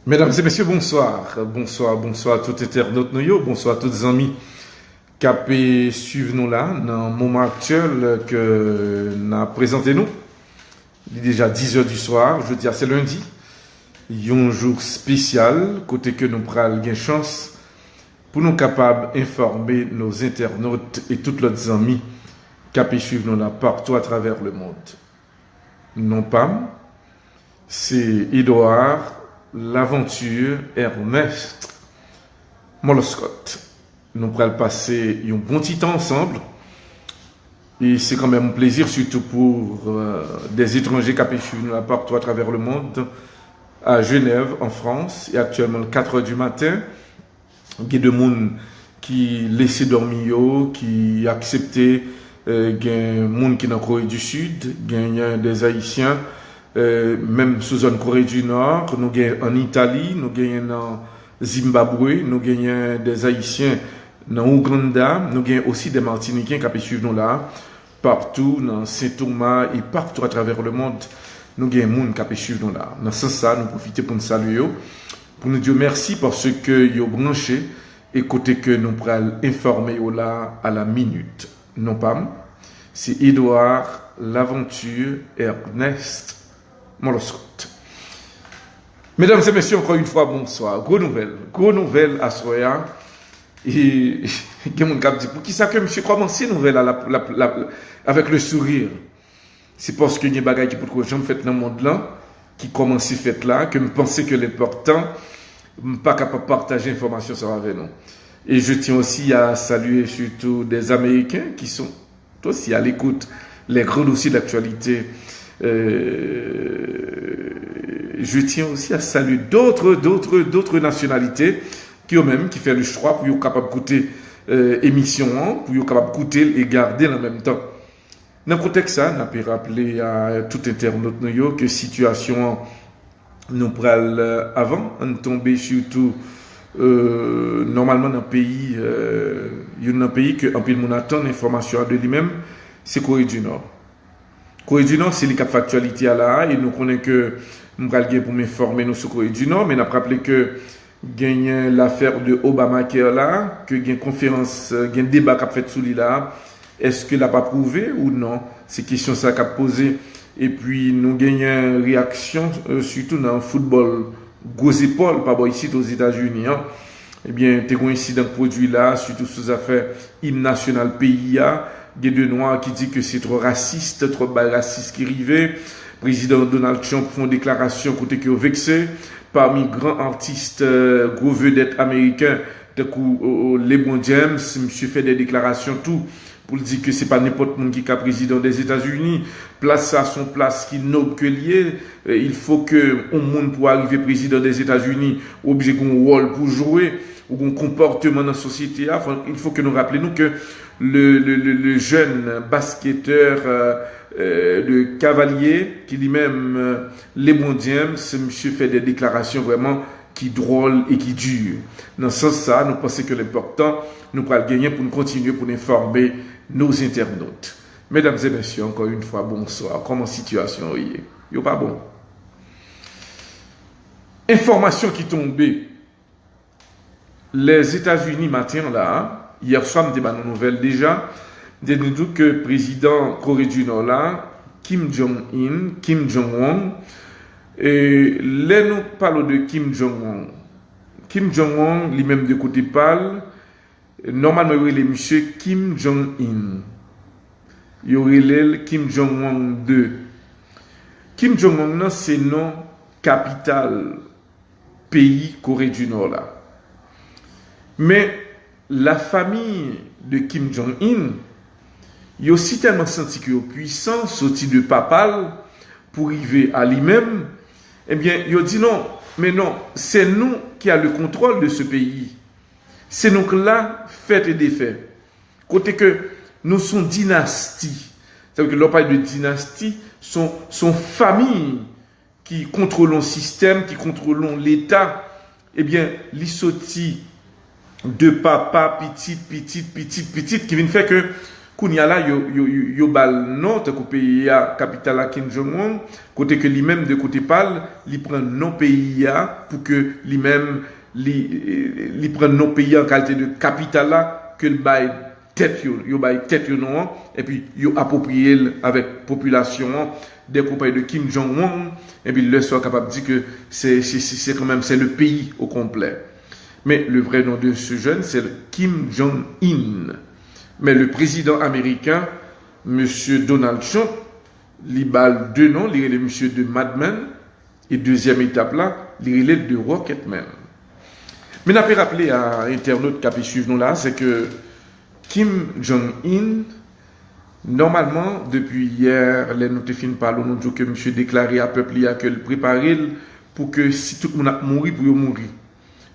Mesdames et messieurs, bonsoir. Bonsoir à tous les internautes, bonsoir à tous les amis qui suivent nous là, dans le moment actuel que nous avons présenté nous. Il est déjà 10h du soir, je veux dire c'est lundi. Il y a un jour spécial, côté que nous prenons une chance pour nous capables d'informer nos internautes et tous les amis qui suivent nous là partout à travers le monde. Non pas, c'est Edouard, l'aventure Ernest Moloscott. Nous pourrons passer un bon petit temps ensemble. Et c'est quand même un plaisir, surtout pour des étrangers qui suivent nous partout à travers le monde, à Genève, en France, et actuellement 4h du matin. Il y a des gens qui laissent dormir, qui acceptent, il y a des gens qui sont en Corée du Sud, il y a des Haïtiens, même sous zone Corée du Nord, nous avons en Italie, nous avons en Zimbabwe, nous avons des Haïtiens dans Ouganda, nous avons aussi des Martiniquais qui suivent nous là, partout dans Saint-Thomas et partout à travers le monde, nous avons des gens qui suivent nous là. Dans ce sens, nous profitons pour nous saluer, pour nous dire merci parce que vous avez branché et côté que nous pourrons informer là à la minute. Non pas, c'est Edouard, l'aventure Ernest Moloscott. Mesdames et messieurs, encore une fois, bonsoir. Gros nouvelle à Soya. Et il y a mon cap dit, pour qui ça que monsieur commence nouvelle avec le sourire? C'est parce qu'il y a des bagages qui pour que j'en fais dans le monde là, qui commence fait là, que je pense que l'important, je ne suis pas capable de partager l'information sur avec nous. Et je tiens aussi à saluer surtout des Américains qui sont aussi à l'écoute, les gros dossiers d'actualité. Je tiens aussi à saluer d'autres nationalités qui eux-mêmes qui font le choix pour être capable d'écouter émission, pour être capable d'écouter et garder en même temps. Dans le contexte ça, on peut rappeler à tout internaute que situation nous pral avant, on tombé surtout normalement dans un pays, il y a un pays que en pile mon attend l'information de lui-même, c'est Corée du Nord. Corée du Nord, c'est les cap factualité à là, et nous connaissons que nous allons pour m'informer nous sur Corée du Nord, mais on a rappelé que gagne l'affaire de Obamacare là, que gagne conférence, gagne débat qu'a fait sous là, est-ce que l'a pas prouvé ou non? C'est question ça qu'a posé. Et puis nous gagnons réaction surtout dans le football gros épaules par rapport ici aux États-Unis. Hein. Eh bien, t'es un incident produit là, surtout sous affaire hymne national PIA. Il y a deux noirs qui disent que c'est trop raciste qui arrivait. Président Donald Trump font déclaration côté que vexé. Parmi grands artistes, gros vedettes américains, LeBron James, monsieur fait des déclarations tout pour dire que c'est pas n'importe qui est président des États-Unis. Place à son place qui noble que lié. Il faut que un monde pour arriver président des États-Unis obligé qu'on rôle pour jouer ou un comportement dans la société. Il faut que nous rappelions que le jeune basketteur de Cavalier, qui lui-même LeBron James, monsieur fait des déclarations vraiment qui drôles et qui durent. Dans ce sens, ça, nous pensons que l'important, nous pourrons gagner pour nous continuer pour informer nos internautes. Mesdames et messieurs, encore une fois, bonsoir. Comment situation est? Yo pas bon. Information qui tombait. Les États-Unis matin là, hier soir, nous avons une nouvelle déjà. Nous dit que le président Corée du Nord là, Kim Jong-un, et là nous parlons de Kim Jong-un. Kim Jong-un, lui-même de côté parle, normalement il y a monsieur Kim Jong-un. Il y aurait Kim Jong-un 2. Kim Jong-un, c'est nom capital pays Corée du Nord là. Mais la famille de Kim Jong-un, il a aussi tellement senti qu'il est puissant, sorti de papal, pour arriver à lui-même, eh bien, il a dit non, mais non, c'est nous qui avons le contrôle de ce pays. C'est nous là, fait et défait. Côté que nous sommes dynastie. C'est-à-dire que l'on parle de dynastie, sont familles qui contrôlent le système, qui contrôlent l'État. Eh bien, les sortis de papa, petite, qui vient faire que Kounya là, yo bal non, te pays à capitale à Kim Jong-un, côté que lui-même de côté parle, il prend non pays à pour que lui-même, il prend non pays en qualité de capitale là, que le bail tête yo bail tête non, et puis yo approprié avec population des compagnies de Kim Jong-un, et puis le soit capable de dire que c'est quand même c'est le pays au complet. Mais le vrai nom de ce jeune, c'est Kim Jong-un. Mais le président américain, M. Donald Trump, il a deux noms, il est le monsieur de Madman, et deuxième étape là, il est de Rocketman. Mais on a rappelé à internaute qui suivre nous là, c'est que Kim Jong-un, normalement, depuis hier, les notifiés parlent, nous disons que monsieur déclaré à peuple, il a que le préparer pour que si tout le monde a mouru, pour mourir.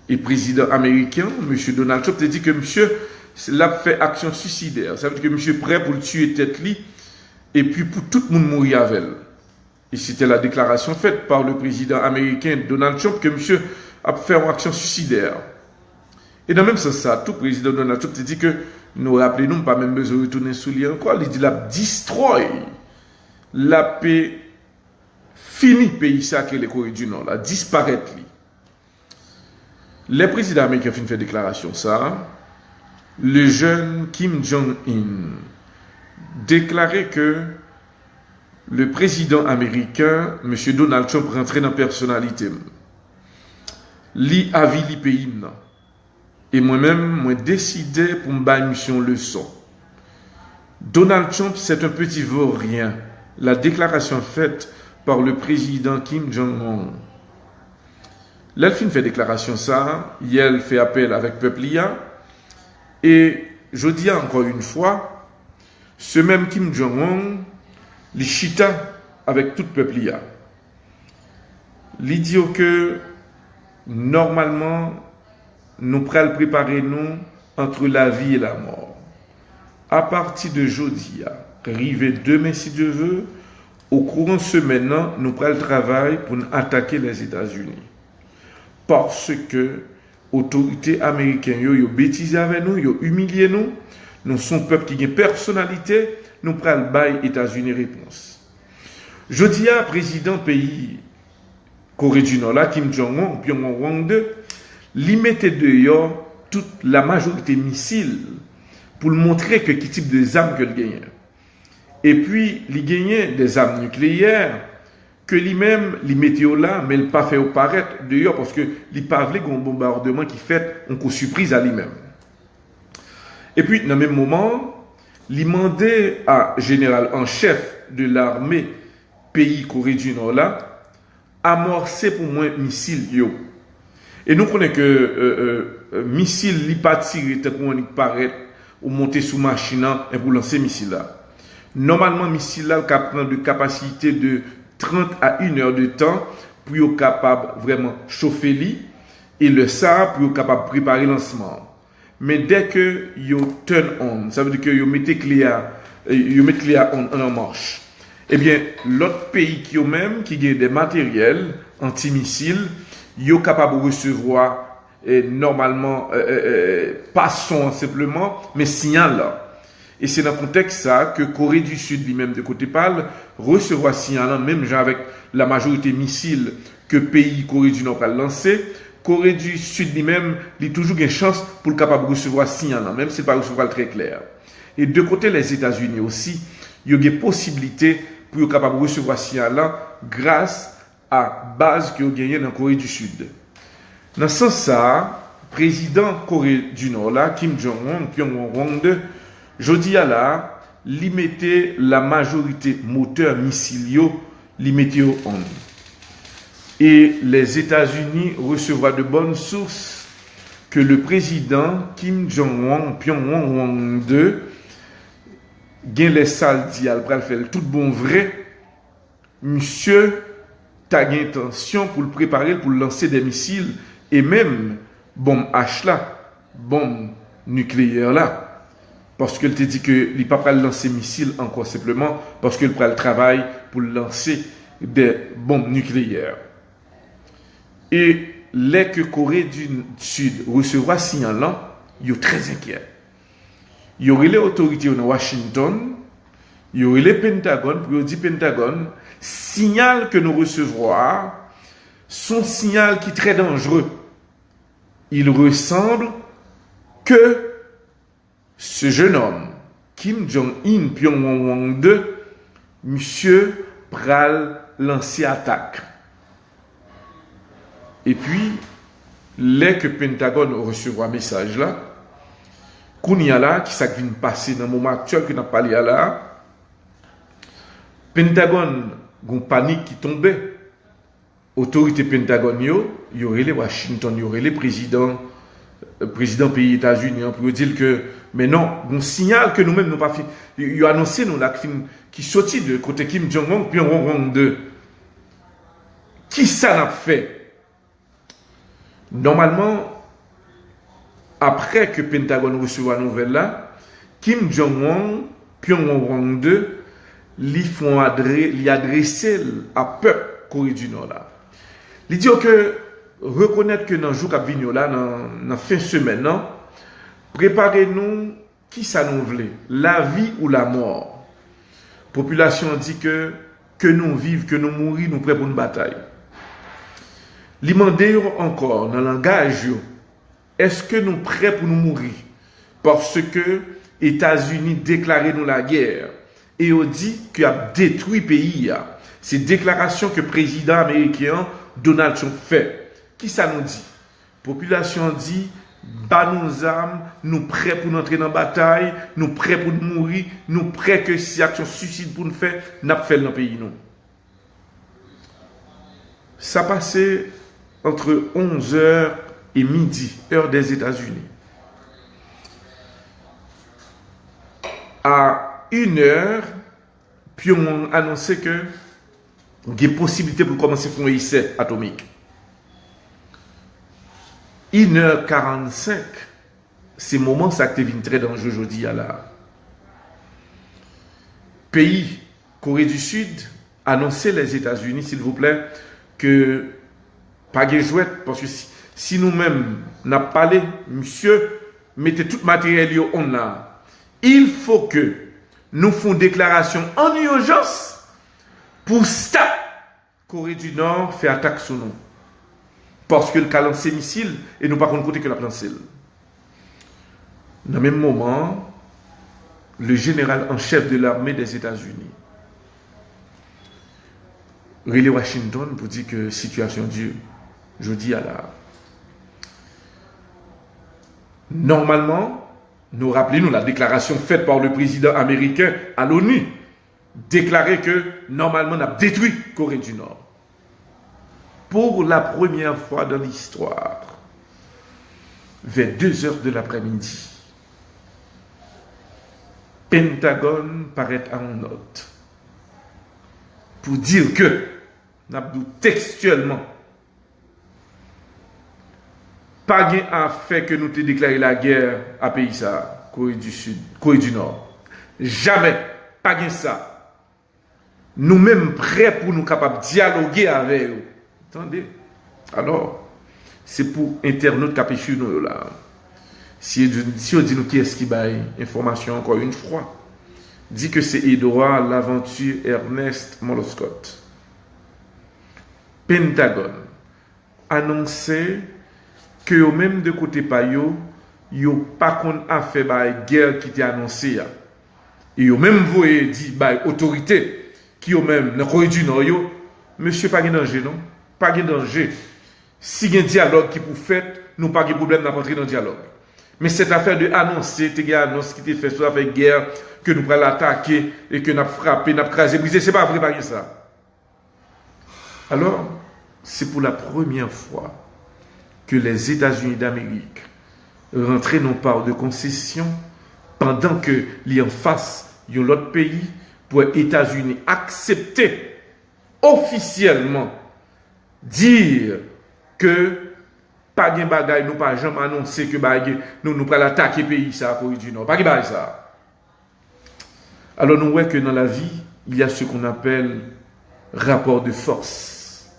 Et président américain, M. Donald Trump, a dit que monsieur l'a fait action suicidaire. Ça veut dire que monsieur est prêt pour le tuer tête li, et puis pour tout le monde mourir avec elle. Et c'était la déclaration faite par le président américain Donald Trump que monsieur a fait une action suicidaire. Et dans le même sens, ça, tout président Donald Trump a dit que nous rappelons, pas même besoin de retourner sous lui encore, il dit la destroy, la paix, fini pays ça que les Corée du Nord, la disparaître. Les présidents américains ont fait déclaration ça. Le jeune Kim Jong-un déclarait que le président américain, M. Donald Trump, rentrait dans la personnalité. Li avis li pays. Et moi-même, moi décidé pour me faire mission leçon. Donald Trump, c'est un petit vaurien. La déclaration faite par le président Kim Jong-un. L'Elfine fait déclaration ça, elle fait appel avec peuple IA, et je dis encore une fois, ce même Kim Jong-un, il chita avec tout peuple IA. Il dit que normalement, nous pourrons préparer nous entre la vie et la mort. À partir de jeudi, arrivé demain si Dieu veut, au courant de semaine, nous pourrons travailler pour attaquer les États-Unis. Parce que l'autorité américaine, yo bêtisé avec nous, yo humilié nous, nous sommes peuple qui a une personnalité, nous prenons le États-Unis réponse. Je dis à président pays Corée du Nord, là, Kim Jong-un, Pyongyang 2, il mettait dehors toute la majorité missiles pour montrer que quel type de armes qu'il gagnait. Et puis, il gagnait des armes nucléaires que lui-même, il mettait là, mais il n'a pas fait apparaître dehors parce qu'il n'a pas voulu un bombardement qui fait un coup surprise à lui-même. Et puis, dans le même moment, il demandait à général en chef de l'armée pays Corée du Nord là, amorcer pour moi missile yo. Et nous connaissons que missile li pas tiré tant qu'on paraît ou monter sous machine et pour lancer missile là. Normalement missile là prend de capacité de 30 à 1 heure de temps pour être capable vraiment chauffer li et le ça pour être capable préparer lancement. Mais dès que you turn on, ça veut dire que you mettez clear en marche. Eh bien, l'autre pays qui ont même qui a des matériels anti-missiles, ils sont capables de recevoir normalement pas son simplement, mais signal là. Et c'est dans le contexte ça que Corée du Sud lui-même de côté parle recevoir signal même genre avec la majorité missiles que pays Corée du Nord a lancé. Corée du Sud lui-même, il a toujours une chance pour le capable de recevoir signal même s'il pas recevoir très clair. Et de côté les États-Unis aussi, il y a des possibilités pour être capable de recevoir ce signal-là grâce à la base qu'ils ont gagné dans la Corée du Sud. Dans ce sens-là, le président Corée du Nord, là, Kim Jong-un, Pyongyang 2, jeudi à là, il mettait la majorité moteur missilio, il mettait en. Et les États-Unis recevront de bonnes sources que le président Kim Jong-un, Pyongyang 2, gain les salles dial pral faire tout bon vrai monsieur t'a gain intention pour le préparer pour lancer des missiles et même bombe H là bombe nucléaire là parce qu'elle te dit que il pas pral lancer missiles encore simplement parce qu'il pral travail pour lancer des bombes nucléaires et les que Corée du Sud recevra signal là, ils sont très inquiets. Il y aurait les autorités de Washington, il y aurait les Pentagone, pour dire Pentagone, signal que nous recevons, son signal qui est très dangereux. Il ressemble que ce jeune homme, Kim Jong-un, Pyongyang 2, monsieur pral lancer attaque. Et puis, les que Pentagone recevra un message là, qu'on y a là, qui s'est passé dans le moment actuel que nous avons parlé là, Pentagone, une panique qui tombait, autorité Pentagone, il y aurait les Washington, il y aurait les présidents pays États-Unis, pour dire que, mais non, on signale que nous-mêmes nous pas fait, il a annoncé nous là qui sortit de côté Kim Jong-un, puis on 2. Qui ça n'a fait? Normalement, après que Pentagone reçoit la nouvelle là, Kim Jong-un, Pyongyang 2, lui adresser à peuple Corée du Nord là. Il dit que reconnaître que dans le jour qui vient là, dans la fin de semaine, non, préparez-nous qui ça nous voulait, la vie ou la mort. La population dit que nous vivons, que nous mourons, nous prêts pour une bataille. Li mandé encore dans le langage, est-ce que nous prêts pour nous mourir? Parce que les États-Unis déclaré nous la guerre et ont dit qu'il a détruit le pays. C'est déclaration que le président américain Donald Trump fait. Qui ça nous dit? La population dit, bah nos armes, nous prêts pour entrer dans la bataille, nous prêts pour nous mourir, nous prêts que si action suicide pour nous faire, nous fait dans le pays. Non. Ça passait entre 11h et midi, heure des États-Unis. À 1h, puis on a annoncé que il y a des possibilités pour commencer à faire un essai atomique. 1h45, c'est le moment ça qui devient très dangereux aujourd'hui. Là. Pays, Corée du Sud, annoncez les États-Unis, s'il vous plaît, que pas de jouet, parce que si nous-mêmes n'avons pas parlé, monsieur, mettez tout matériel on là. Il faut que nous fassions déclaration en urgence pour stop Corée du Nord fait attaque sur nous. Parce que le cas lancé missile et nous pas qu'on côté que la lancé. Dans le même moment, le général en chef de l'armée des États-Unis relève Washington pour dire que situation Dieu, je dis à la. Normalement, nous rappelons la déclaration faite par le président américain à l'ONU, déclaré que normalement on a détruit Corée du Nord. Pour la première fois dans l'histoire, vers 2h de l'après-midi, Pentagone paraît en note pour dire que, textuellement, pas gain à fait que nous te déclaré la guerre à pays ça, Corée du Sud, Corée du Nord. Jamais, pas gain ça. Nous-mêmes prêts pour nous capables de dialoguer avec eux. Attendez. Alors, c'est pour internautes qui sur nous là. Si on dit nous qui est-ce qui baille information encore une fois, dit que c'est Edouard Laventure Ernest Moloscott. Pentagone annonçait que au même de côté payo, yo pas qu'on a fait bail guerre qui était annoncée. Et au même voyé dit bail autorité qui au même dans Corée du Nord yo, monsieur pas de danger non, pas de danger. Si il y a un dialogue qui pour faire, nous pas de problème n'a pas entrer dans le dialogue. Mais cette affaire de annoncer, c'est une annonce qui était faite sur la guerre, que nous allons attaquer et que nous allons frapper, nous allons craser, briser, c'est pas vrai, pas ça. Alors, c'est pour la première fois que les États-Unis d'Amérique rentraient non par de concession pendant que les en face de l'autre pays pour les États-Unis accepter officiellement dire que pas de bagaille, nous pas jamais annoncé que nous allons attaquer le pays, ça, Corée du Nord. Pas de bagaille, ça. Alors, nous voyons que dans la vie, il y a ce qu'on appelle rapport de force.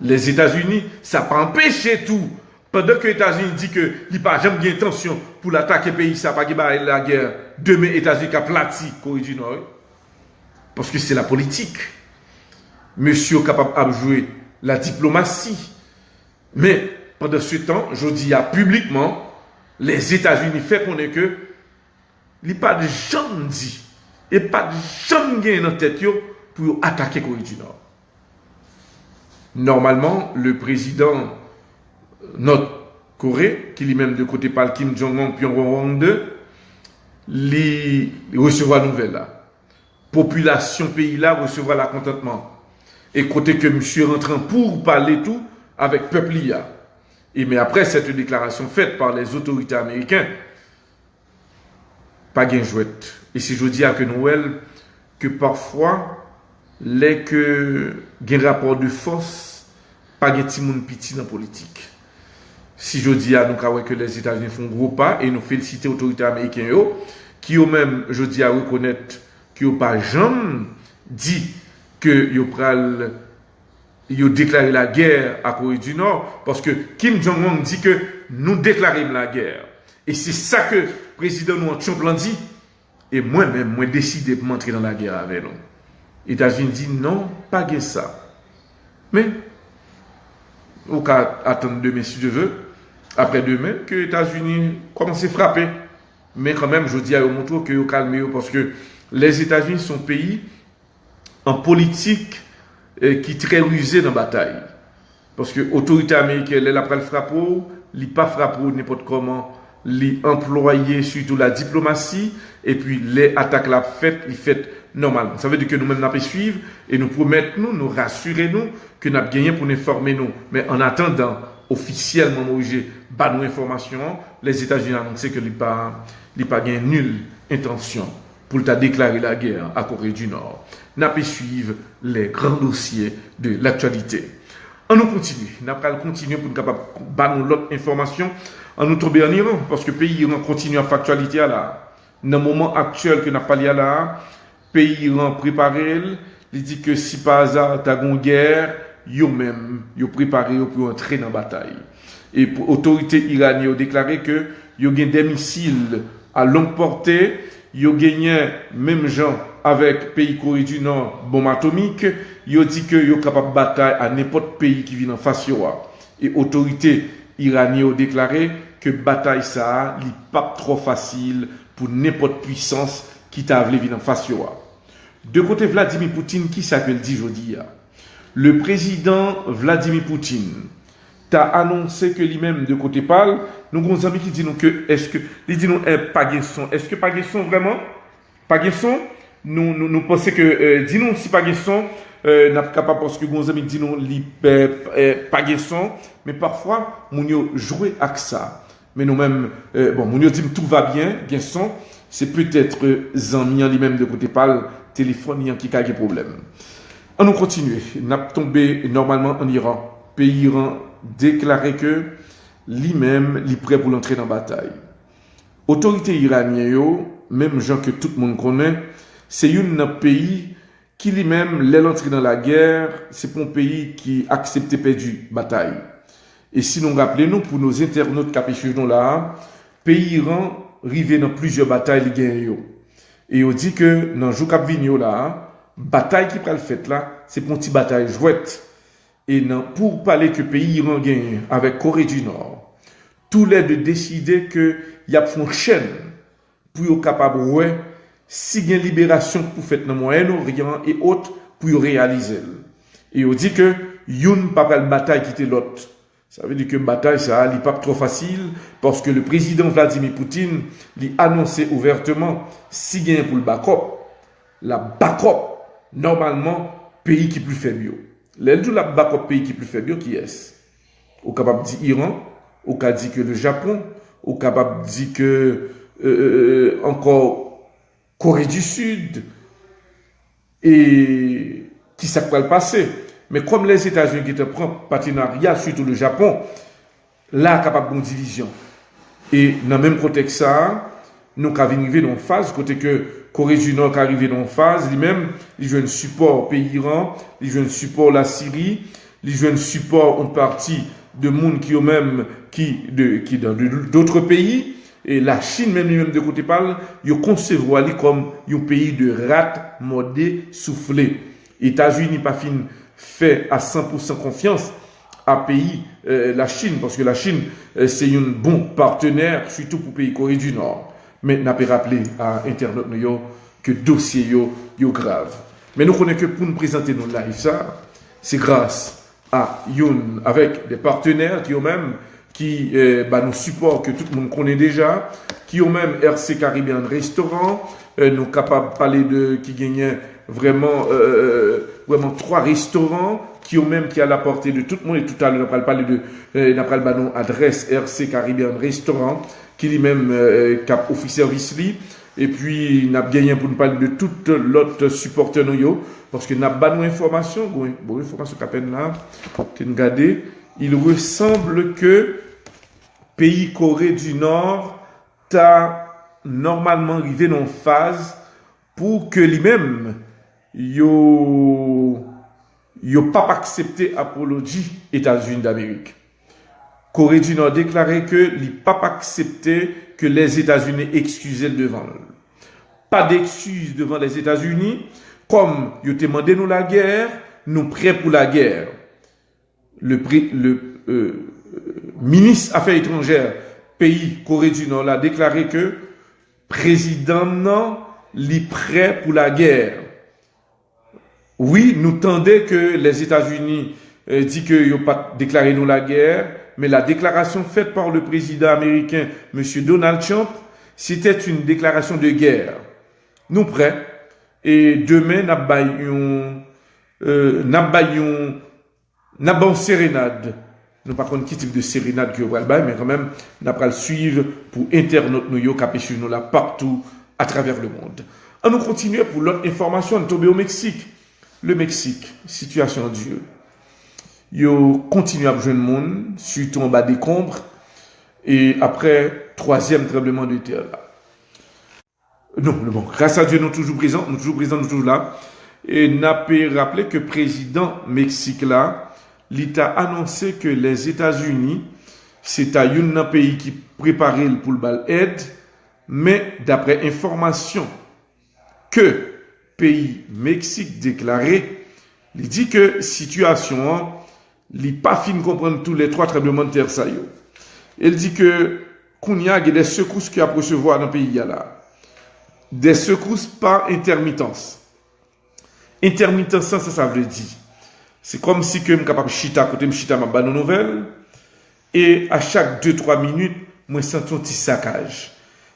Les États-Unis, ça n'a pas empêché tout Pendant que les États-Unis disent que il n'y a pas jamais d'intention pour l'attaquer pays, ça pas la guerre, demain les États-Unis qui a plati Corée du Nord. Parce que c'est la politique. Monsieur est capable de jouer la diplomatie. Mais pendant ce temps, je dis publiquement, les États-Unis font qu'on est que il n'y a pas de gens dit et pas de gens dans la tête pour attaquer Corée du Nord. Normalement, le président notre Corée, qui lui-même de côté par Kim Jong-un, Pyongyang 2, il recevra la nouvelle là. Population pays là recevra la contentement. Et côté que monsieur rentrant pour parler tout avec peuple là. Et mais après cette déclaration faite par les autorités américaines, pas gain jouette. Et si je dis à que Noël, que parfois, les que gain rapport de force, pas gain petit monde petit dans la politique. Si je dis à nous que les États-Unis font gros pas et nous féliciter les autorités américaines qui ont même, je dis à reconnaître qu'ils n'ont pas jamais dit que ils ont déclaré la guerre à Corée du Nord parce que Kim Jong-un dit que nous déclarons la guerre. Et c'est ça que le président nous a dit. Et moi-même, moi décidé de m'entrer dans la guerre avec nous. Les États-Unis disent non, pas que ça. Mais, au cas attendre demain si je veux, après demain, que les États-Unis commencent à frapper. Mais quand même, je dis à eux que vous calmez parce que les États-Unis sont pays en politique qui est très rusé dans la bataille. Parce que l'autorité américaine, elle après le frappe, elle pas frappe n'importe comment, elle employé surtout la diplomatie, et puis les attaques la faites, les faites normalement. Ça veut dire que nous-mêmes, nous pouvons suivre et nous promettons, nous rassurer nous que nous avons gagné pour nous former nous. Mais en attendant, officiellement, nous avons nos informations, les États-Unis ont annoncé que ils n'ont pas gagné nulle intention pour déclarer la guerre à Corée du Nord. Nous pouvons suivre les grands dossiers de l'actualité. On nous continue. Nous allons continuer pour nous capable de l'autre information. On nous tombe en Iran, parce que le pays Iran continue à factualité là. Dans le moment actuel que nous parlons là, le pays Iran préparé, il dit que si par hasard, tu as une guerre, ils même préparé pour entrer dans la bataille. Et pour l'autorité iranienne a déclaré que ils ont des missiles à longue portée, ils ont gagné même gens avec le pays Corée du Nord, bombe atomique, ils ont dit qu'ils sont capables de bataille à n'importe pays qui vient en face. Et l'autorité iranienne a déclaré que bataille ça n'est pas trop facile pour n'importe puissance qui t'a voulu venir en face. De côté Vladimir Poutine, qui s'appelle dit aujourd'hui, le président Vladimir Poutine t'a annoncé que lui-même de côté parle, nous avons des amis qui disent que est-ce que ils disent pas son, est-ce que pas son vraiment pas son nous pensons que dis-nous si pas son n'a pas capable parce que nos amis disent non pas son mais parfois mon yo jouer avec ça mais nous-mêmes bon mon yo dit tout va bien son c'est peut-être amis lui-même de côté parle téléphone qui a des problèmes. On nous continue. N'a tombé normalement en Iran. Pays Iran déclaré que lui-même est prêt pour l'entrer dans la bataille. Autorité iranienne, même gens que tout le monde connaît, c'est un pays qui lui-même, l'entrée dans la guerre, c'est pour un pays qui accepte perdu bataille. Et si nous rappelons pour nos internautes qui suivent là, pays Iran arrivé dans plusieurs batailles gagnent. Et on dit que dans le cap vigno là, bataille qui prend le fait là, c'est pour une petite bataille jouette. Et pour parler que le pays Iran gagne avec Corée du Nord, tous les deux décider que y a une chaîne pour être capable ouais, si il y a une libération pour faire dans le Moyen-Orient et autres pour réaliser. Et on dit que youn pas la bataille qui était l'autre. Ça veut dire que la bataille ça n'est pas trop facile parce que le président Vladimir Poutine lui annoncé ouvertement si il y a pour le backup, la backup normalement pays qui plus faible. L'elle la backup pays qui plus faible qui est. Au capable dit Iran, au cas dit que le Japon, au capable dit que encore Corée du Sud et qui ça peut le passer. Mais comme les États-Unis qui te prennent partenariat, surtout le Japon, là capable de division. Et dans le même contexte ça, nous avons arrivé dans une phase côté que Corée du Nord est arrivé dans une phase, lui-même, il joue un support au pays Iran, il joue un support la Syrie, les jeunes support en partie de monde qui ont même qui dans d'autres pays et la Chine même de côté parle, ils concevoir comme un pays de rat modé soufflé. États-Unis pas fin fait à 100% confiance à pays la Chine parce que la Chine c'est un bon partenaire surtout pour pays Corée du Nord. Mais n'a pas rappelé à internet que dossier yo grave. Mais nous connaissons que pour nous présenter nos live ça, c'est grâce à Youn avec des partenaires qui ont même qui nous supportent que tout le monde connaît déjà, qui ont même RC Caribbean Restaurant, nous capables de parler de qui gagnent vraiment 3 restaurants qui ont même qui à la portée de tout le monde et tout à l'heure on va parler de n'appelle pas nos adresse RC Caribbean Restaurant qui lui-même cap office service li et puis n'a gagné pour nous parler de toute l'autre supporter nous parce que n'a pas nos informations bon information qu'à peine là que nous regarder il ressemble que pays Corée du Nord t'a normalement arrivé dans phase pour que lui-même yo pas accepté apologie États-Unis d'Amérique. Corée du Nord déclaré que il pas accepté que les États-Unis excusaient devant eux. Pas d'excuses devant les États-Unis comme ils ont demandé nous la guerre, nous prêts pour la guerre. Le ministre Affaires étrangères pays Corée du Nord a déclaré que président non li prêt pour la guerre. Oui, nous tendons que les États-Unis disent qu'ils n'ont pas déclaré nous la guerre, mais la déclaration faite par le président américain, M. Donald Trump, c'était une déclaration de guerre. Nous prêts. Et demain, n'a pas sérénade. Nous pas connaître quel type de sérénade que vous allez mais quand même, nous allons le suivre pour internautes nous capé sur nous là partout à travers le monde. On nous continue pour l'autre information, on tombe au Mexique. Le Mexique, situation Dieu. Yo continue à besoin de monde, surtout en bas des combres et après 3e tremblement de terre là. Non, bon, grâce à Dieu, nous toujours présents, nous toujours là. Et n'a pas rappelé que le président Mexique là, l'État a annoncé que les États-Unis, c'est un pays qui prépare pour le bal aide, mais d'après information que pays Mexique déclaré, il dit que situation, il pas fin comprendre tous les 3 tremblements de terre ça yo. Il dit que qu'il y a des secousses qu'il a recevoir dans le pays là. Des secousses par intermittence. Intermittence, ça veut dire. C'est comme si que je suis capable de chita, côté de chita ma bonne nouvelle, et à chaque 2-3 minutes, moi, je sens un petit saccage.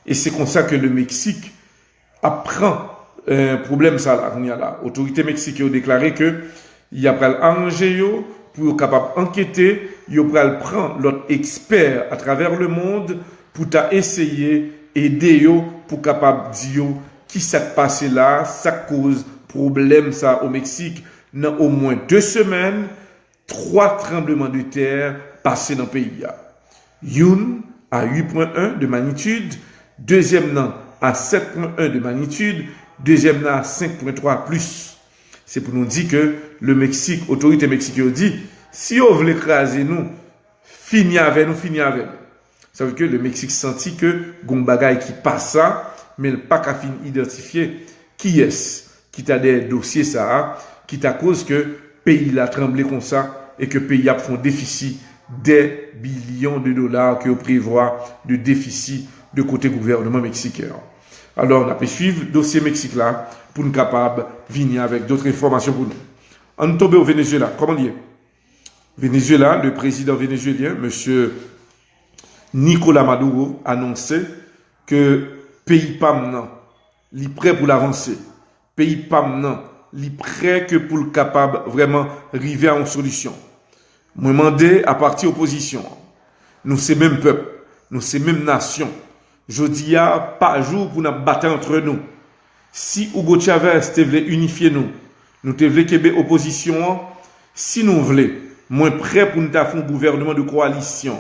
Et c'est comme ça que le Mexique apprend un problème, ça, là. L'autorité mexicaine a déclaré que, il y a pas l'arranger pour être capable d'enquêter, il y a prendre l'autre expert à travers le monde pour essayer aider pour capable dire qui s'est passé là, ça cause problème ça au Mexique. Dans au moins 2 semaines, 3 tremblements de terre passés dans le pays. Une à 8.1 de magnitude, deuxième à 7.1 de magnitude, deuxième à 5.3 plus. C'est pour nous dire que le Mexique, autorité mexicaine dit, si on veut écraser nous, fini avec nous. Ça veut dire que le Mexique sentit que Gombagay qui passe ça, mais le pas qu'à fin identifier qui est-ce qui a des dossiers ça, qui t'a cause que pays l'a tremblé comme ça et que pays a fait un déficit des billions de dollars que prévoit de déficit de côté gouvernement mexicain. Alors on a pu suivre le dossier Mexique là pour nous capable de venir avec d'autres informations pour nous. On tombe au Venezuela. Comment dire? Venezuela, le président vénézuélien, monsieur Nicolas Maduro, annonçait que pays PAM est prêt pour l'avancer. Pays PAM est prêt que pour le capable vraiment arriver à une solution. Moi demandé à partir opposition. Nous c'est même peuple, nous c'est même nation. Je dis pas jour pour nous battre entre nous. Si Hugo Chavez te voulait unifier nous te voulons Québec opposition, si nous voulons, moins prêt pour nous faire un gouvernement de coalition.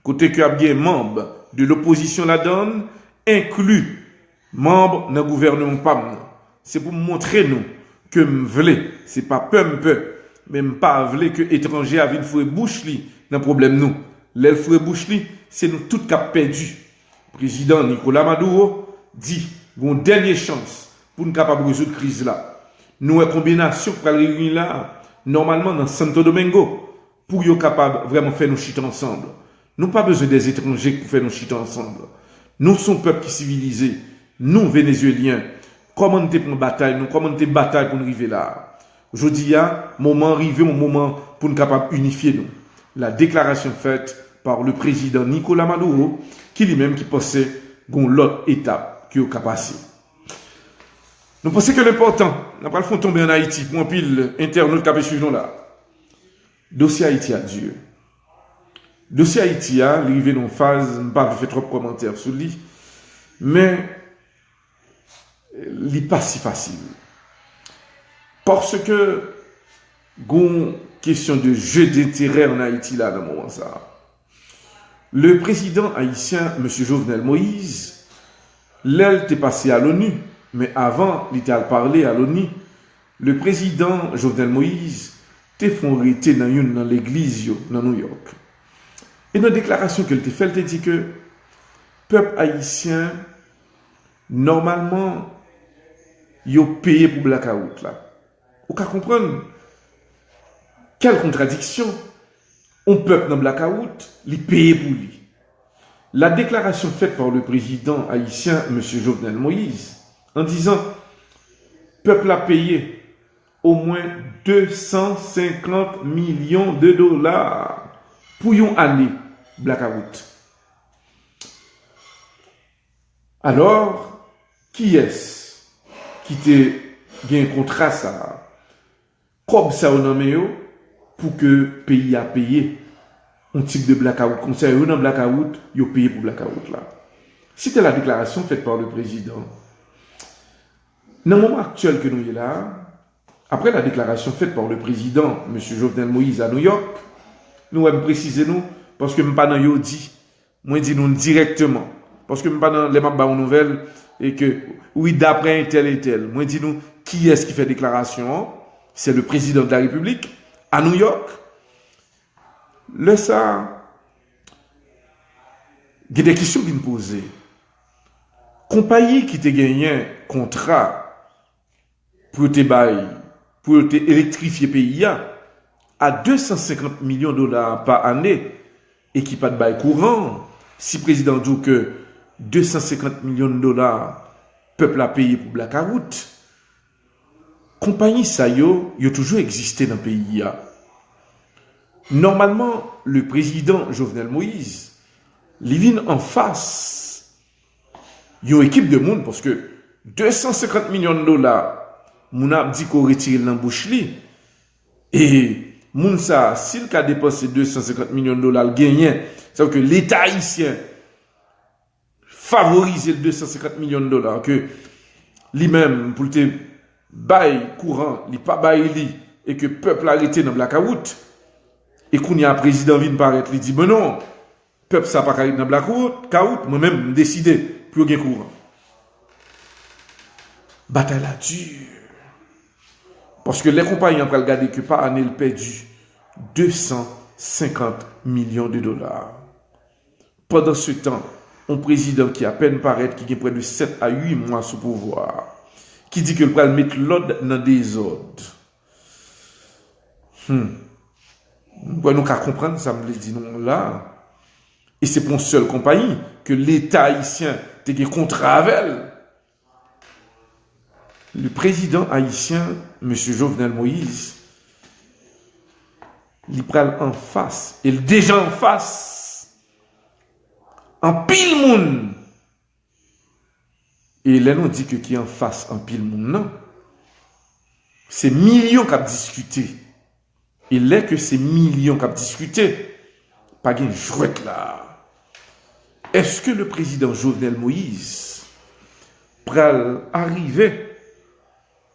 Côté que bien membre de l'opposition la donne, inclus membre d'un gouvernement PAM. C'est pour montrer nous que nous voulons, c'est pas peu, même pas voulu que étranger a vu fouer bouche li dans problème nous. L'el fouer bouche li, c'est nous tout qui a perdu. Président Nicolas Maduro dit une dernière chance pour nous capable résoudre crise là. Nous une combination pour réunir là normalement dans Santo Domingo pour être capable vraiment faire nos chita ensemble. Nous pas besoin des étrangers pour faire nos chita ensemble. Nous sommes peuple qui civilisé. Nous Vénézuéliens, comment nous prendre bataille, nous comment nous bataille pour nous arriver là. Aujourd'hui, il y a moment arrivé, un moment pour nous capable unifier nous. La déclaration faite par le président Nicolas Maduro, qui lui-même qui possède l'autre étape qui est capacité. Nous pensons que l'important, nous pas le fond tomber en Haïti pour un pile internaute qui suivre nous là. Dossier Haïti à Dieu. Dossier Haïti a arrivé dans une phase, je ne vais pas faire trop de commentaires sur lui, mais il n'est pas si facile. Parce que, il y a une question de jeu d'intérêt en Haïti là, dans le moment ça. Le président haïtien, M. Jovenel Moïse, l'aile était passé à l'ONU, mais avant, il était parlé à l'ONU. Le président Jovenel Moïse était fait dans l'église dans New York. Et dans la déclaration qu'elle a faite, elle dit que le peuple haïtien, normalement, il a payé pour blackout là. Vous pouvez comprendre quelle contradiction. Un peuple dans blackout, il paye pour lui. La déclaration faite par le président haïtien, M. Jovenel Moïse, en disant, peuple a payé au moins 250 millions de dollars pour une année blackout. Alors, qui est-ce qui te gagne un contrat ça? Comme ça, on a pour que le pays a payé un type de blackout. Comme ça, on a blackout, il a payé pour blackout là. C'était la déclaration faite par le président. Dans le moment actuel que nous sommes là, après la déclaration faite par le président, M. Jovenel Moïse à New York, nous avons précisé nous, parce que je ne pas dans yo dit, moi dis nous directement, parce que je ne pas dans les nouvelles, et que, oui, d'après un tel et tel, moi dis nous, qui est-ce qui fait déclaration? C'est le président de la République, à New York. Le ça, il y a des questions qui me posent. Compagnie qui te gagné un contrat pour te bailler, pour te électrifier pays à 250 millions de dollars par année et qui pas de bail courant, si le président dit que 250 millions de dollars peuple a payé pour blackout, compagnie ça yo toujours existé dans le pays. Normalement, le président Jovenel Moïse, il vient en face. Il y a une équipe de monde parce que 250 millions de dollars, mon a dit qu'on retire l'embauche li. Et moun ça, s'il a dépensé 250 millions de dollars, gagné, c'est-à-dire que l'État haïtien favorise les 250 millions de dollars, que lui-même, pour te bail courant, il pas bail li, et que le peuple a arrêté dans blackout, et qu'on y a un président vient paraître, il dit, ben non, peuple ça pas arrêté dans blackout, moi-même, décidé, pour gagner courant. Bataille la dure. Parce que les compagnies ont regardé que par année, ils perdu 250 millions de dollars. Pendant ce temps, un président qui à peine paraît, qui a près de 7 à 8 mois sous pouvoir, qui dit que le va mettre l'ordre dans des ordres. Nous qu'à comprendre, ça me le dit non là. Et c'est pour une seule compagnie que l'État haïtien a un contrat avec elle. Le président haïtien, M. Jovenel Moïse, il prend en face, et déjà en face, en pile monde. Et là, on dit que qui en face en pile monde, non. C'est millions qui ont discuté. Et là que c'est millions qui ont discuté, pas de jouette là. Est-ce que le président Jovenel Moïse pral arriver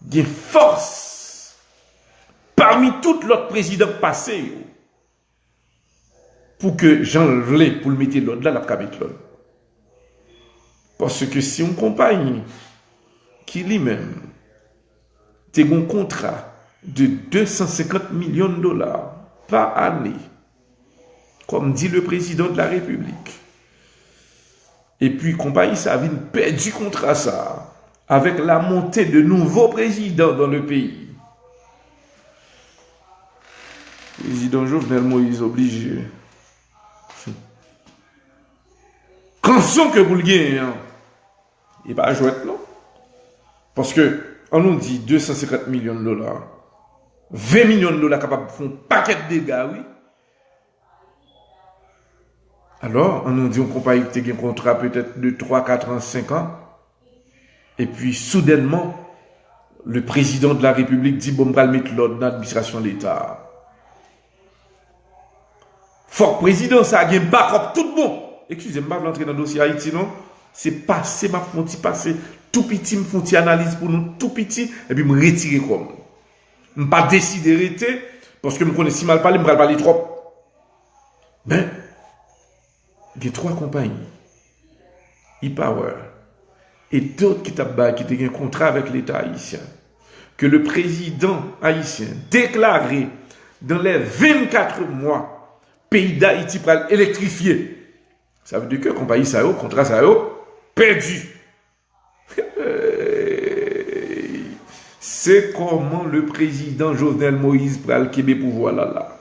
des forces parmi tous l'autre président passé pour que j'enlève pour le mettre l'autre là, la cabine l'autre. Parce que si on compagne qui lui-même a un contrat de 250 millions de dollars par année, comme dit le président de la République. Et puis, compagnie, ça a perdu contre ça, avec la montée de nouveaux présidents dans le pays. Président Jovenel Moïse obligé. Canson que vous le gagnez, hein. Il va jouer, non? Parce que, on nous dit 250 millions de dollars, 20 millions de dollars capables de faire un paquet de dégâts, oui. Alors, on nous dit une compagnie qui a un contrat peut-être de 3, 4 ans, 5 ans. Et puis, soudainement, le président de la République dit, bon, on va mettre l'ordre dans l'administration de l'État. Fort président, ça a un backup tout bon. Excusez-moi, je vais entrer dans le dossier Haïti, non? C'est passé, ma fonti passé, tout petit, me fonti analyse pour nous, tout petit, et puis me retirer comme. Je ne pas décider d'arrêter, parce que je connais si mal parler, je vais parler trop. Ben, il y a 3 compagnies, e-Power, et d'autres qui ont un contrat avec l'État haïtien, que le président haïtien déclaré dans les 24 mois, pays d'Haïti pour électrifier. Ça veut dire que la compagnie ça le contrat ça perdu. C'est comment le président Jovenel Moïse pral le Québec pouvoir là.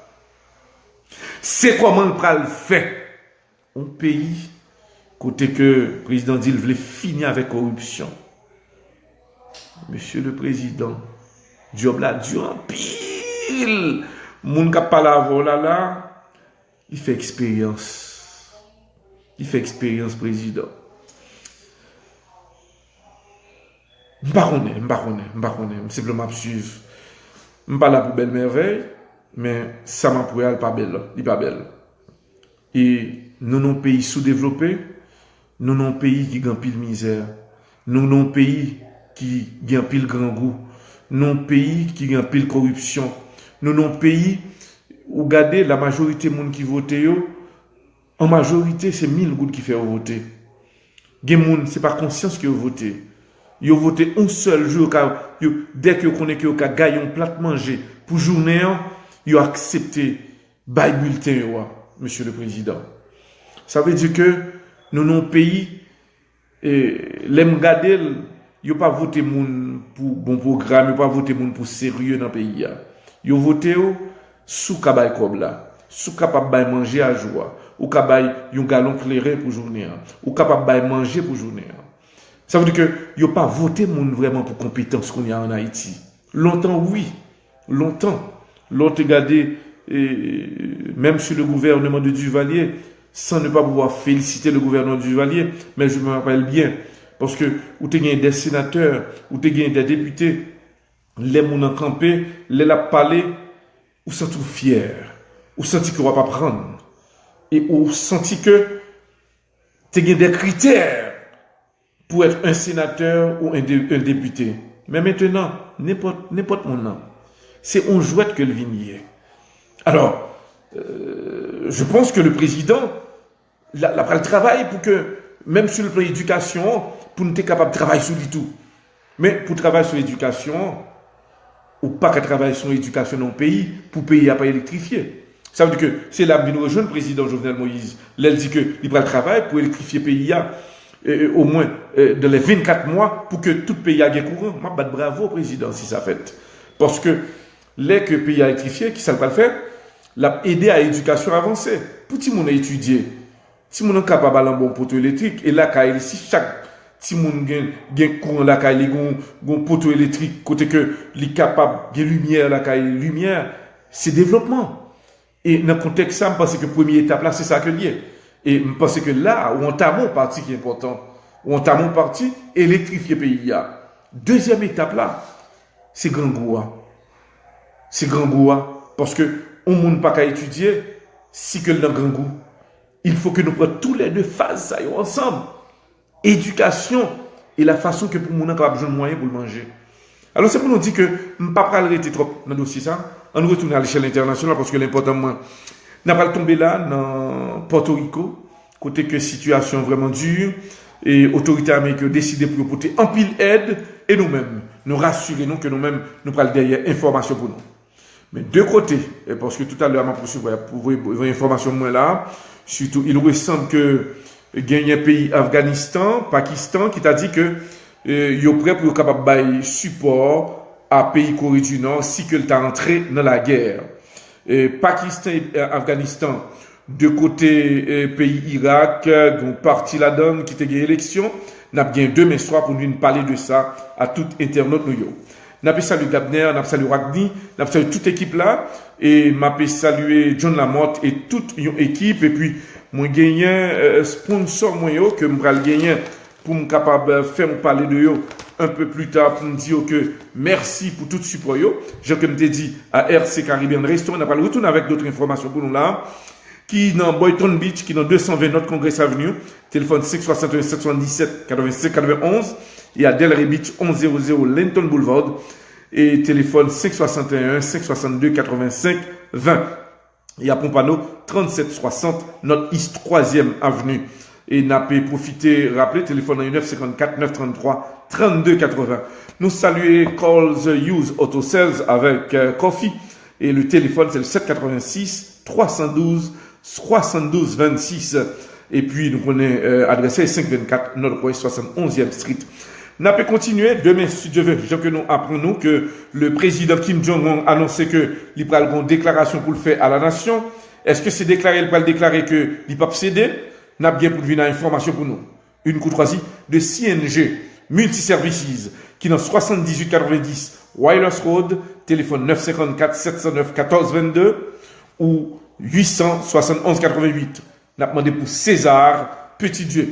C'est comment le pral fait. Un pays côté que le président dit il voulait finir avec corruption. Monsieur le président, job là dur en pile. Moun k'ap parle avant là, il fait expérience. Il fait expérience président. Je ne simplement suivre. Je ne pas là pour belle merveille, mais ça m'a pour elle pas belle. Il pas belle. Et nous sommes un pays sous-développé, nous sommes un pays qui gagne pile misère, nous sommes un pays qui gagne pile grand goût, nous sommes un pays qui gagne pile corruption, nous sommes un pays où regardez la majorité des gens qui votent, en majorité, c'est 1000 gouttes qui font voter. Ce n'est pas conscience que vous votez. Vous votez un seul jour, dès que vous connaissez que vous avez gagné un plat de manger pour journée, vous acceptez le bulletin, monsieur le président. Ça veut dire que nous sommes un pays, les regarder, vous pas voté pour bon programme, vous pas voté pour sérieux dans le pays. Vous votez sous cabay comme là, sous capable de manger à joie. Ou capable un galon clairé pour journée, ou capable de manger pour journée. Ça veut dire que yo pas voté vraiment pour compétence qu'on y a en Haïti. Longtemps oui, longtemps. L'autre regardé même sur le gouvernement de Duvalier, sans ne pas pouvoir féliciter le gouvernement de Duvalier, mais je me rappelle bien parce que ou tu gagné des sénateurs, ou tu gagné des députés, les moun en campé, les la parlé, ou sont tout fiers, ou senti qu'on va pas prendre. Et ou senti que tu as des critères pour être un sénateur ou un député. Mais maintenant, n'importe mon nom. C'est un jouet que le vignier. Alors, je pense que le président, il a pris le travail pour que, même sur le plan éducation, pour nous être capable de travailler sur du tout. Mais pour travailler sur l'éducation, ou pas qu'à travailler sur l'éducation dans le pays, pour payer à pas électrifier. Ça veut dire que c'est là que nous rejoint le président Jovenel Moïse. Là, il dit qu'il prend le travail pour électrifier le pays au moins dans les 24 mois pour que tout le pays ait courant. Moi, bravo au président si ça fait. Parce que les que le pays a électrifié, qui ça va le faire, l'a aidé à l'éducation avancée. Pour tout le monde a étudié. Si on est capable d'avoir un bon poteau électrique, et là, si chaque petit monde a courant, là, il y a un poteau électrique, côté que il est capable de lumière, là, lumière, c'est développement. Et dans le contexte, ça, je pense que la première étape là, c'est ça que lié. Et je pense que là, où on t'a mon parti qui est important, où on t'a mon parti, électrifier le pays. Deuxième étape là, c'est grand goût. C'est grand goût. Parce que on ne peut pas étudier si que dans grand goût. Il faut que nous prenions tous les deux phases ça ensemble. Éducation et la façon que pour nous avons besoin de moyens pour le manger. Alors c'est pour nous dire que je ne peux pas arrêter trop dans le dossier ça. On retourne à l'échelle internationale parce que l'important, moi, n'a pas tombé là dans Porto Rico, côté que situation vraiment dure, et autorité américaine a décidé pour porter en pile aide, et nous-mêmes, nous rassurer nous que nous-mêmes, nous prenons derrière information pour nous. Mais de côté, et parce que tout à l'heure, pour vous information moi là, surtout, il ressemble que il y a un pays Afghanistan, Pakistan, qui t'a dit que il est prêt pour capable de support à pays Corée du Nord si que t'a entré dans la guerre. Pakistan et Afghanistan, de côté pays Irak, donc parti là-dedans qui était gagné élection, n'a bien demain soir pour nous parler de ça à tout internaute nous. N'a pas salué Gabner, n'a pas salué Ragni, n'a pas salué toute équipe là et m'a pas salué John Lamotte et toute une équipe et puis moi gagné sponsor moi que m'bral gagner pour me capable faire parler de yo un peu plus tard pour me dire que merci pour tout support yo. J'ai comme t'ai dit à RC Caribbean Restaurant, on a pas le retour avec d'autres informations pour nous là. Qui dans Boynton Beach, qui dans 220 North Congress Avenue, téléphone 561 777 85 91 et à Delray Beach 1100 Linton Boulevard et téléphone 561 562 85 20 et à Pompano 3760 North East 3e Avenue et n'a pas profité rappeler téléphone 954 933 32 80. Nous saluons Calls Use Auto Sales avec Coffee et le téléphone c'est le 786 312 72 26 et puis nous prenons adressé 524 Nord-Ouest 71e Street. N'a pas continué demain si Dieu veut, que nous apprenons que le président Kim Jong-un a annoncé que il va une déclaration pour le faire à la nation. Est-ce que c'est déclaré, il va déclarer que il va céder? N'a bien pour venir information pour nous. Une courtoisie de CNG Multiservices qui dans 7890 Wireless Road, téléphone 954 709 14 22 ou 871 88. N'a demandé pour César Petit Dieu.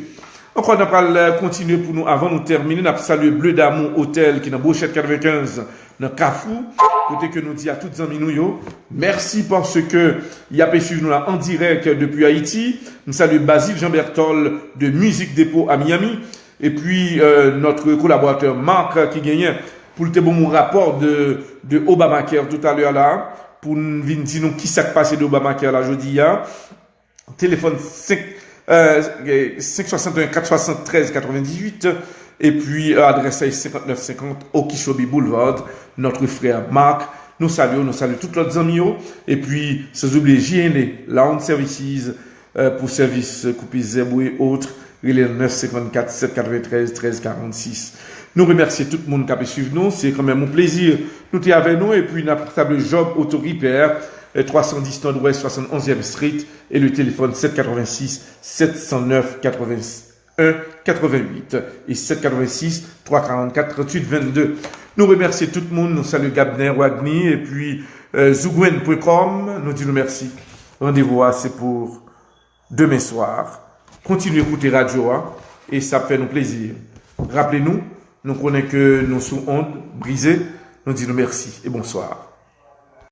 Encore on va continuer pour nous avant de terminer. On a salué Bleu d'Amour Hôtel qui est dans Brochette 95 dans Carrefour. Côté que nous dit à toutes les amis nous merci parce que il y a pu suivre nous là en direct depuis Haïti. Nous saluons Basile Jean Bertol de Musique Dépôt à Miami et puis notre collaborateur Marc qui gagnait pour le bon rapport de Obamacare tout à l'heure là pour nous dire nous qui s'est passé d'Obamacare là jeudi là. Téléphone 561 473 98 et puis adresse 5950 Okeechobee Boulevard. Notre frère Marc, nous saluons tous les amis et puis sans oublier JNE Lounge Services pour services coupés zéro et autres, il est 954 793 1346. Nous remercions tout le monde qui a suivi nous, c'est quand même un plaisir. Nous sommes avec nous et puis notre table Job Auto Repair 310 Nord-Ouest 71e Street et le téléphone 786 709 81 88 et 786 344 38 22. Nous remercions tout le monde, nous saluons Gabner, Wagner et puis Zougwen.com, nous disons merci. Rendez-vous c'est pour demain soir. Continuez à écouter Radio et ça fait nous plaisir. Rappelez-nous, nous connaissons que nous sous ondes brisées, nous disons merci et bonsoir.